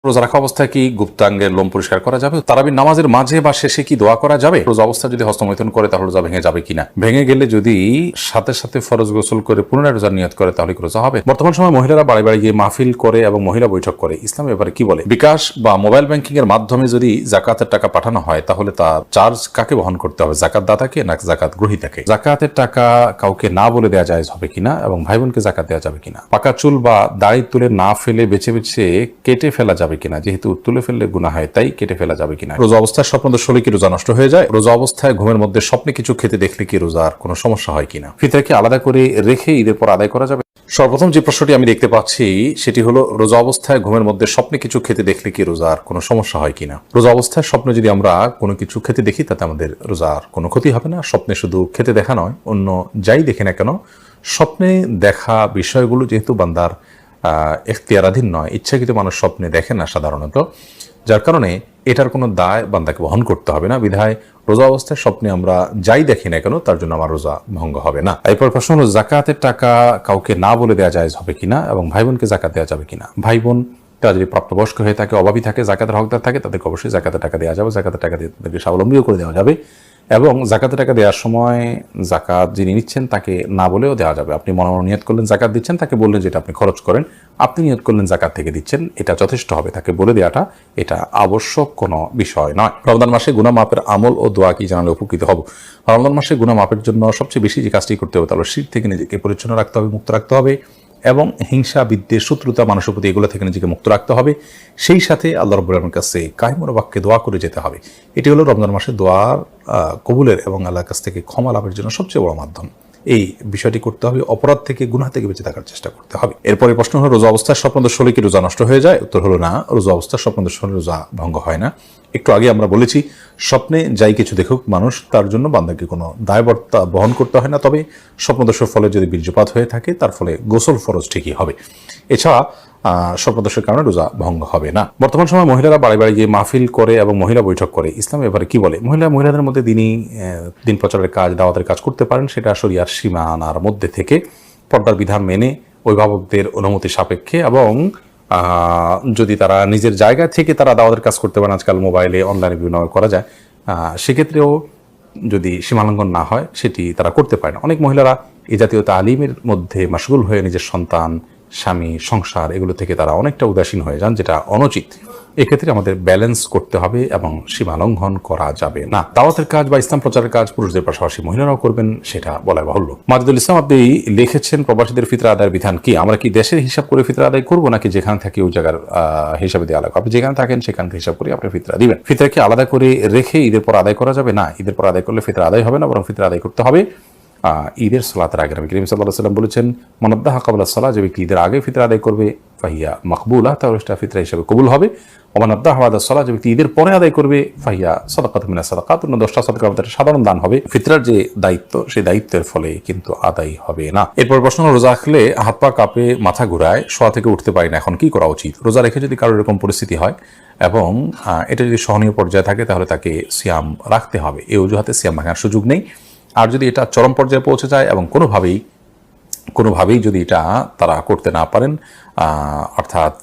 রোজা রাখা অবস্থায় কি গুপ্তাঙ্গের লোম পরিষ্কার করা যাবে? তারাবির নামাজের মাঝে বা শেষে কি দোয়া করা যাবে? রোজা অবস্থা যদি হস্তমৈথুন করে তাহলে রোজা ভেঙে যাবে কিনা? ভেঙে গেলে যদি সাথে সাথে ফরজ গোসল করে পুনরায় রোজার নিয়ত করে তাহলে কি রোজা হবে? বর্তমান সময় মহিলারা বাড়ি বাড়ি গিয়ে মাহফিল করে এবং মহিলা বৈঠক করে। ইসলাম এবারে কি বলে? বিকাশ বা মোবাইল ব্যাংকিং এর মাধ্যমে যদি জাকাতের টাকা পাঠানো হয় তাহলে তার চার্জ কাকে বহন করতে হবে? জাকাত দাতাকে না জাকাত গ্রহীতাকে? জাকাতের টাকা কাউকে না বলে দেওয়া যায় হবে কিনা এবং ভাই বোনকে জাকাত দেওয়া যাবে কিনা? পাকা চুল বা দাড়ি তুলে না ফেলে বেছে বেছে কেটে ফেলা যাবে কিনা? যেহেতু তুলে ফেললে গুনাহ হয় তাই কেটে ফেলা যাবে কিনা? রোজা অবস্থায় স্বপ্নদোষ হলে কি রোজা নষ্ট হয়ে যায়? রোজা অবস্থায় ঘুমের মধ্যে স্বপ্নে কিছু খেতে দেখলে কি রোজার কোনো সমস্যা হয় কিনা? ফিতরা কি আলাদা করে রেখে ঈদের পর আদায় করা যাবে? সর্বপ্রথম যে প্রশ্নটি আমি দেখতে পাচ্ছি সেটি হলো, রোজা অবস্থায় ঘুমের মধ্যে স্বপ্নে কিছু খেতে দেখলে কি রোজার কোনো সমস্যা হয় কিনা? রোজা অবস্থায় স্বপ্নে যদি আমরা কোনো কিছু খেতে দেখি তাতে আমাদের রোজার কোনো ক্ষতি হবে না। স্বপ্নে শুধু খেতে দেখা নয়, অন্য যাই দেখে না কেন, স্বপ্নে দেখা বিষয়গুলো যেহেতু বান্দার এখতিয়ারাধীন নয়, ইচ্ছাকৃত মানুষ স্বপ্নে দেখে না সাধারণত, যার কারণে এটার কোনো দায় বান্দাকে বহন করতে হবে না। বিধায় রোজা অবস্থায় স্বপ্নে আমরা যাই দেখি না কেন তার জন্য আমার রোজা ভঙ্গ হবে না। এরপর প্রশ্ন হলো, জাকাতের টাকা কাউকে না বলে দেওয়া যায় হবে কিনা এবং ভাই বোনকে জাকাত দেওয়া যাবে কিনা? ভাই বোন তারা যদি প্রাপ্তবয়স্ক হয়ে থাকে, অভাবী থাকে, জাকাতের হকদার থাকে, তাদেরকে অবশ্যই জাকাতের টাকা দেওয়া যাবে। জাকাতের টাকা দিয়ে তাদেরকে স্বাবলম্বীও করে দেওয়া যাবে এবং জাকাতের টাকা দেওয়ার সময় জাকাত যিনি নিচ্ছেন তাকে না বলেও দেওয়া যাবে। আপনি মনে মনে নিয়ত করলেন জাকাত দিচ্ছেন, তাকে বললেন যেটা আপনি খরচ করেন, আপনি নিয়ত করলেন জাকাত থেকে দিচ্ছেন, এটা যথেষ্ট হবে। তাকে বলে দেওয়াটা এটা আবশ্যক কোনো বিষয় নয়। রমজান মাসে গুনাহ মাপের আমল ও দোয়া কি জানালে উপকৃত হব? রমজান মাসে গুনাহ মাপের জন্য সবচেয়ে বেশি যে কাজটি করতে হবে তাহলে শিরক থেকে নিজেকে পরিচ্ছন্ন রাখতে হবে, মুক্ত রাখতে হবে এবং হিংসা, বিদ্বেষ, শত্রুতা, মানুষের প্রতি এগুলো থেকে নিজেকে মুক্ত রাখতে হবে। সেই সাথে আল্লাহ রাব্বুল আলামিনের কাছে কায়মুর বাক্যে দোয়া করে যেতে হবে। এটি হলো রমজান মাসে দোয়ার কবুলের এবং আল্লাহর কাছ থেকে ক্ষমা লাভের জন্য সবচেয়ে বড় মাধ্যম। এই বিষয়টি করতে হবে, অপরাধ থেকে, গুনাহ থেকে বেঁচে থাকার চেষ্টা করতে হবে। এরপরে প্রশ্ন হলো, রোজা অবস্থায় স্বপ্নদোষ হলে কি রোজা নষ্ট হয়ে যায়? উত্তর হলো না, রোজা অবস্থায় স্বপ্নদোষ হলে রোজা ভঙ্গ হয় না। একটু আগে আমরা বলেছি, স্বপ্নে যাই কিছু দেখুক মানুষ, তার জন্য বান্দাকে কোনো দায়বদ্ধতা বহন করতে হয় না। তবে স্বপ্নদোষের ফলে যদি বীর্যপাত হয়ে থাকে তার ফলে গোসল ফরজ ঠিকই হবে। এছাড়া স্বপ্নদোষের কারণে রোজা ভঙ্গ হবে না। বর্তমান সময় মহিলারা বাড়ি বাড়ি গিয়ে মাহফিল করে এবং মহিলা বৈঠক করে। ইসলাম এবারে কি বলে? মহিলাদের মধ্যে দিন প্রচারের কাজ, দাওয়াতের কাজ করতে পারেন, সেটা শরিয়ার সীমানার মধ্যে থেকে পর্দার বিধান মেনে অভিভাবকদের অনুমতি সাপেক্ষে এবং যদি তারা নিজের জায়গা থেকে তারা দাওয়াতের কাজ করতে পারেন, আজকাল মোবাইলে অনলাইনে বিভিন্ন করা যায়, সেক্ষেত্রেও যদি সীমালঙ্ঘন না হয় সেটি তারা করতে পারে না। অনেক মহিলারা এই জাতীয় তালিমের মধ্যে মাশগুল হয়ে নিজের সন্তান, স্বামী, সংসার এগুলো থেকে তারা অনেকটা উদাসীন হয়ে যান, যেটা অনুচিত। এক্ষেত্রে আমাদের ব্যালেন্স করতে হবে এবং সীমা লঙ্ঘন করা যাবে না। দাওয়াতের কাজ বা ইসলাম প্রচারের কাজ পুরুষদের পাশাপাশি মহিলারাও করবেন, সেটা বলা বাহুল্য। মাজিদুল ইসলাম আপনি লিখেছেন, প্রবাসীদের ফিতরা আদায়ের বিধান কি? আমরা কি দেশের হিসাব করে ফিতরা আদায় করবো নাকি যেখানে থাকি ওই জায়গার হিসাবে দিয়ে আলাদা? আপনি যেখানে থাকেন সেখানকে হিসাব করে আপনি ফিতরা দিবেন। ফিতরা কি আলাদা করে রেখে ঈদের পর আদায় করা যাবে? না, ঈদের পর আদায় করলে ফিতরা আদায় হবে না, বরং ফিতরা আদায় করতে হবে ঈদের সালাতের আগে। নবী করিম সাল্লাল্লাহু আলাইহি ওয়াসাল্লাম বলেছেন, মানাদ্দাহা ক্বাবলা সালাহ, যে ব্যক্তি ঈদের আগে ফিতরা আদায় করবে ফাহিয়া মাকবুলা, তাহলে সেটা ফিতরা হিসেবে কবুল হবে। ওমানাদ্দাহা বাদা সালাহ, যে ব্যক্তি ঈদের পরে আদায় করবে ফাহিয়া সাদাকাতুম মিনাস সাদাকাত, অন্য 10টা সাদাকার মধ্যে সাধারণ দান হবে। ফিতরার যে দায়িত্ব, সেই দায়িত্বের ফলে কিন্তু আদায় হবে না। এরপর প্রশ্ন, রোজা রাখলে হাত পা কাঁপে, মাথা ঘুরায়, শোয়া থেকে উঠতে পারি না, এখন কি করা উচিত? রোজা রেখে যদি কারোর এরকম পরিস্থিতি হয় এবং এটা যদি সহনীয় পর্যায়ে থাকে তাহলে তাকে সিয়াম রাখতে হবে। এই অজুহাতে সিয়াম ভাঙার সুযোগ নেই। আর যদি এটা চরম পর্যায়ে পৌঁছে যায় এবং কোনোভাবেই যদি এটা তারা করতে না পারেন, অর্থাৎ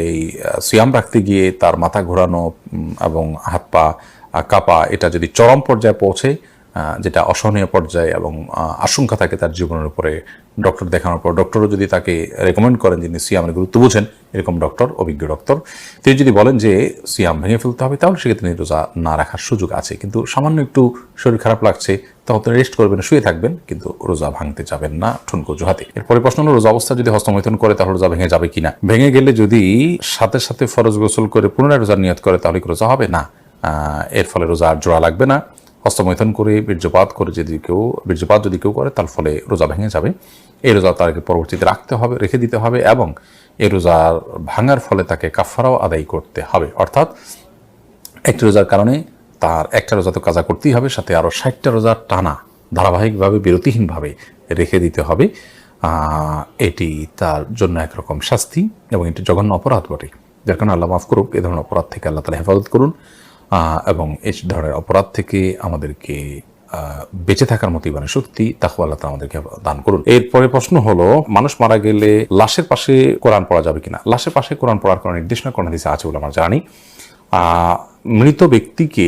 এই সিয়াম রাখতে গিয়ে তার মাথা ঘোরানো এবং হাত পা কাঁপা, এটা যদি চরম পর্যায়ে পৌঁছে, যেটা অসহনীয় পর্যায়ে এবং আশঙ্কা থাকে তার জীবনের উপরে, ডক্টর দেখানোর পর ডক্টরও যদি তাকে রেকমেন্ড করেন, যিনি সিয়ামের গুরুত্ব বুঝেন, এরকম ডক্টর, অভিজ্ঞ ডক্টর, তিনি যদি বলেন যে সিয়াম ভেঙে ফেলতে হবে, তাহলে সেক্ষেত্রে রোজা না রাখার সুযোগ আছে। কিন্তু সামান্য একটু শরীর খারাপ লাগছে, তখন তো রেস্ট করবেন, শুয়ে থাকবেন, কিন্তু রোজা ভাঙতে যাবেন না ঠুনকো অজুহাতে। এরপরে প্রশ্ন হলো, রোজা অবস্থা যদি হস্তমৈথুন করে তাহলে রোজা ভেঙে যাবে কিনা? ভেঙে গেলে যদি সাথে সাথে ফরজ গোসল করে পুনরায় রোজার নিয়ত করে তাহলে কি রোজা হবে? না, এর ফলে রোজা আর জোড়া লাগবে না। হস্তমৈথুন করে বীর্যপাত যদি কেউ করে তার ফলে রোজা ভেঙে যাবে। এই রোজা তাকে পরবর্তীতে রেখে দিতে হবে এবং এই রোজার ভাঙার ফলে তাকে কাফারাও আদায় করতে হবে। অর্থাৎ একটি রোজার কারণে তার একটা রোজা তো কাজা করতেই হবে, সাথে আরও 60টা রোজা টানা ধারাবাহিকভাবে বিরতিহীনভাবে রেখে দিতে হবে। এটি তার জন্য একরকম শাস্তি এবং এটি জঘন্য অপরাধ বটে, যার কারণে আল্লাহ মাফ করুক। এ ধরনের অপরাধ থেকে আল্লাহ তাআলা হেফাজত করুন এবং এই ধরনের অপরাধ থেকে আমাদেরকে বেঁচে থাকার মতো ইমানের শক্তি তাকওয়া আল্লাহ তাআলা আমাদেরকে দান করুন। এরপরে প্রশ্ন হলো, মানুষ মারা গেলে লাশের পাশে কোরআন পড়া যাবে কিনা? লাশের পাশে কোরআন পড়ার কোনো নির্দেশনা কোন হাদিসে আছে বলে আমরা জানি। মৃত ব্যক্তিকে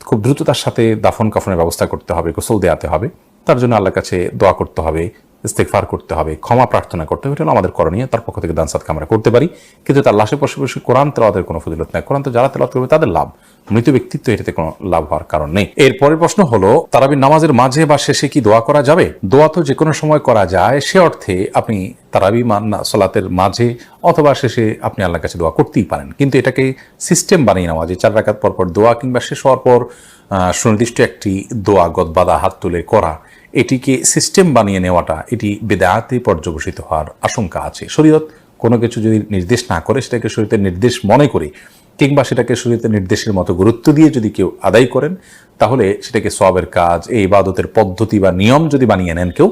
খুব দ্রুততার সাথে দাফন কাফনের ব্যবস্থা করতে হবে, গোসল দেওয়াতে হবে, তার জন্য আল্লাহর কাছে দোয়া করতে হবে, ইস্তেগফার করতে হবে, ক্ষমা প্রার্থনা করতে হবে, এটা হলো আমাদের করণীয়। তার পক্ষ থেকে দান সাদকা আমরা করতে পারি, কিন্তু তার লাশের পাশাপাশি কোরআন তেলাওয়াতের কোনো ফজিলত নাই। কোরআন তো যারা তেলাওয়াত করবে তাদের লাভ, মৃত ব্যক্তিত্ব এটাতে কোনো লাভ হওয়ার কারণ নেই। এরপরের প্রশ্ন হলো, তারাবির নামাজের মাঝে বা শেষে কি দোয়া করা যাবে? দোয়া তো যে কোনো সময় করা যায়, সে অর্থে আপনি তারাবি সালাতের মাঝে অথবা শেষে আপনি আল্লাহর কাছে দোয়া করতেই পারেন, কিন্তু এটাকে সিস্টেম বানিয়ে নেওয়া যে 4 রাকাত পর পর দোয়া কিংবা শেষ হওয়ার পর সুনির্দিষ্ট একটি দোয়া গদবাদা হাত তুলে করা, এটিকে সিস্টেম বানিয়ে নেওয়াটা এটি বেদাতে পর্যবসিত হওয়ার আশঙ্কা আছে। শরীয়ত কোনো কিছু যদি নির্দেশ না করে সেটাকে শরীয়তের নির্দেশ মনে করে কিংবা সেটাকে শরীয়তের নির্দেশের মতো গুরুত্ব দিয়ে যদি কেউ আদায় করেন, তাহলে সেটাকে সওয়াবের কাজ, এই ইবাদতের পদ্ধতি বা নিয়ম যদি বানিয়ে নেন কেউ,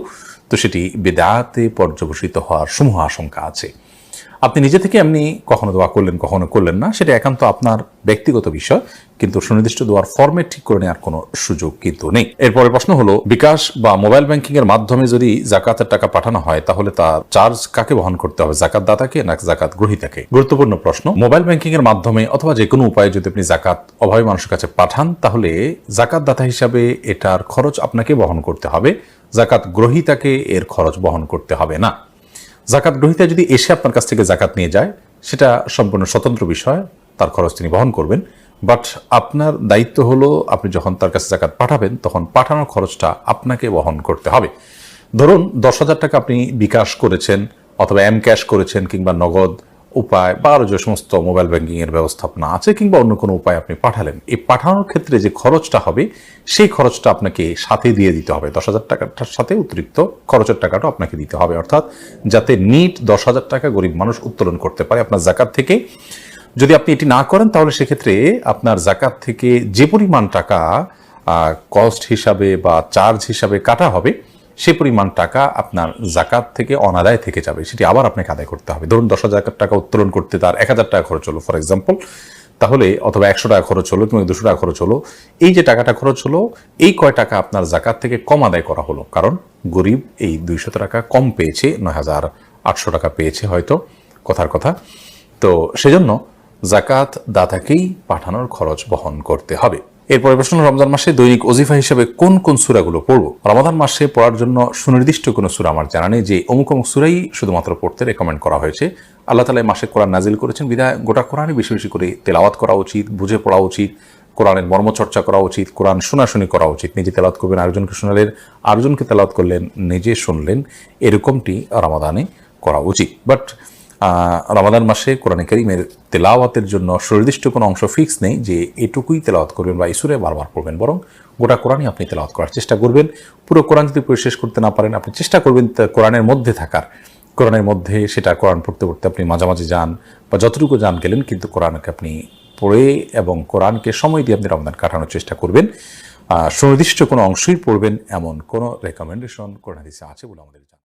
তো সেটি বেদাতে পর্যবসিত হওয়ার সমূহ আশঙ্কা আছে। আপনি নিজে থেকে এমনি কখনো দোয়া করলেন, কখনো করলেন না, সেটা একান্ত আপনার ব্যক্তিগত বিষয়, কিন্তু সুনির্দিষ্ট দোয়ার ফরম্যাট ঠিক করে নেওয়ার কোনো সুযোগ কিন্তু নেই। এরপরে প্রশ্ন হলো, বিকাশ বা মোবাইল ব্যাংকিং এর মাধ্যমে যদি জাকাতের টাকা পাঠানো হয়, তাহলে তার চার্জ কাকে বহন করতে হবে, জাকাত দাতাকে না জাকাত গ্রহীতাকে? গুরুত্বপূর্ণ প্রশ্ন। মোবাইল ব্যাংকিং এর মাধ্যমে অথবা যে কোনো উপায়ে যদি আপনি জাকাত অভাবী মানুষের কাছে পাঠান, তাহলে জাকাত দাতা হিসাবে এটার খরচ আপনাকে বহন করতে হবে, জাকাত গ্রহীতাকে এর খরচ বহন করতে হবে না। জাকাত গ্রহীতা যদি এসে আপনার কাছ থেকে জাকাত নিয়ে যায়, সেটা সম্পূর্ণ স্বতন্ত্র বিষয়, তার খরচ তিনি বহন করবেন। বাট আপনার দায়িত্ব হলো, আপনি যখন তার কাছে জাকাত পাঠাবেন তখন পাঠানোর খরচটা আপনাকে বহন করতে হবে। ধরুন 10,000 টাকা আপনি বিকাশ করেছেন অথবা এম ক্যাশ করেছেন কিংবা নগদ উপায় বা আরও যে সমস্ত মোবাইল ব্যাংকিং এর ব্যবস্থাপনা আছে কিংবা অন্য কোনো উপায় আপনি পাঠালেন, এই পাঠানোর ক্ষেত্রে যে খরচটা হবে সেই খরচটা আপনাকে সাথে দিয়ে দিতে হবে। 10,000 টাকাটার সাথে অতিরিক্ত খরচের টাকাটা আপনাকে দিতে হবে, অর্থাৎ যাতে নিট 10,000 টাকা গরিব মানুষ উত্তোলন করতে পারে আপনার জাকাত থেকে। যদি আপনি এটি না করেন, তাহলে সেক্ষেত্রে আপনার জাকাত থেকে যে পরিমাণ টাকা কস্ট হিসাবে বা চার্জ হিসাবে কাটা হবে, সে পরিমাণ টাকা আপনার জাকাত থেকে অনাদায় থেকে যাবে, সেটি আবার আপনাকে আদায় করতে হবে। ধরুন 10,000 টাকা উত্তোলন করতে তার 1,000 টাকা খরচ হলো ফর এক্সাম্পল, তাহলে অথবা 100 টাকা খরচ হলো কিংবা 200 টাকা খরচ হলো, এই যে টাকাটা খরচ হলো, এই কয় টাকা আপনার জাকাত থেকে কম আদায় করা হলো, কারণ গরিব এই 200 টাকা কম পেয়েছে, 9,800 টাকা পেয়েছে হয়তো, কথার কথা। তো সেজন্য জাকাত দাতাকেই পাঠানোর খরচ বহন করতে হবে। এরপরে প্রশ্ন, রমজান মাসে দৈনিক ওজিফা হিসেবে কোন কোন সূরাগুলো পড়বো? রমাদান মাসে পড়ার জন্য সুনির্দিষ্ট কোনো সূরা আমার জানা নেই যে অমুক অমুক সূরাই শুধুমাত্র পড়তে রেকমেন্ড করা হয়েছে। আল্লাহ তাআলা এই মাসে কোরআন নাজিল করেছেন, বিধায় গোটা কোরআনই বেশি বেশি করে তেলাওয়াত করা উচিত, বুঝে পড়া উচিত, কোরআনের মর্মচর্চা করা উচিত, কোরআন শোনাশুনি করা উচিত। নিজে তেলাওয়াত করবেন, আরেকজনকে শোনালেন, আরেকজনকে তেলাওয়াত করলেন, নিজে শুনলেন, এরকমটি রমাদানে করা উচিত। বাট রমাদান মাসে কোরআন কারীমের তেলাওয়াতের জন্য সুনির্দিষ্ট কোনো অংশ ফিক্স নেই যে এটুকুই তেলাওয়াত করবেন বা এই সূরা বারবার পড়বেন, বরং গোটা কোরআনই আপনি তেলাওয়াত করার চেষ্টা করবেন। পুরো কোরআন যদি পড়ে শেষ করতে না পারেন, আপনি চেষ্টা করবেন কোরআনের মধ্যে থাকার, কোরআনের মধ্যে সেটা কোরআন পড়তে পড়তে আপনি মাঝামাঝি যান বা যতটুকু যান গেলেন, কিন্তু কোরআনকে আপনি পড়ে এবং কোরআনকে সময় দিয়ে আপনি রমজান কাটানোর চেষ্টা করবেন। সুনির্দিষ্ট কোনো অংশই পড়বেন এমন কোনো রেকমেন্ডেশন কোরআন হাদিসে আছে বলে আমাদের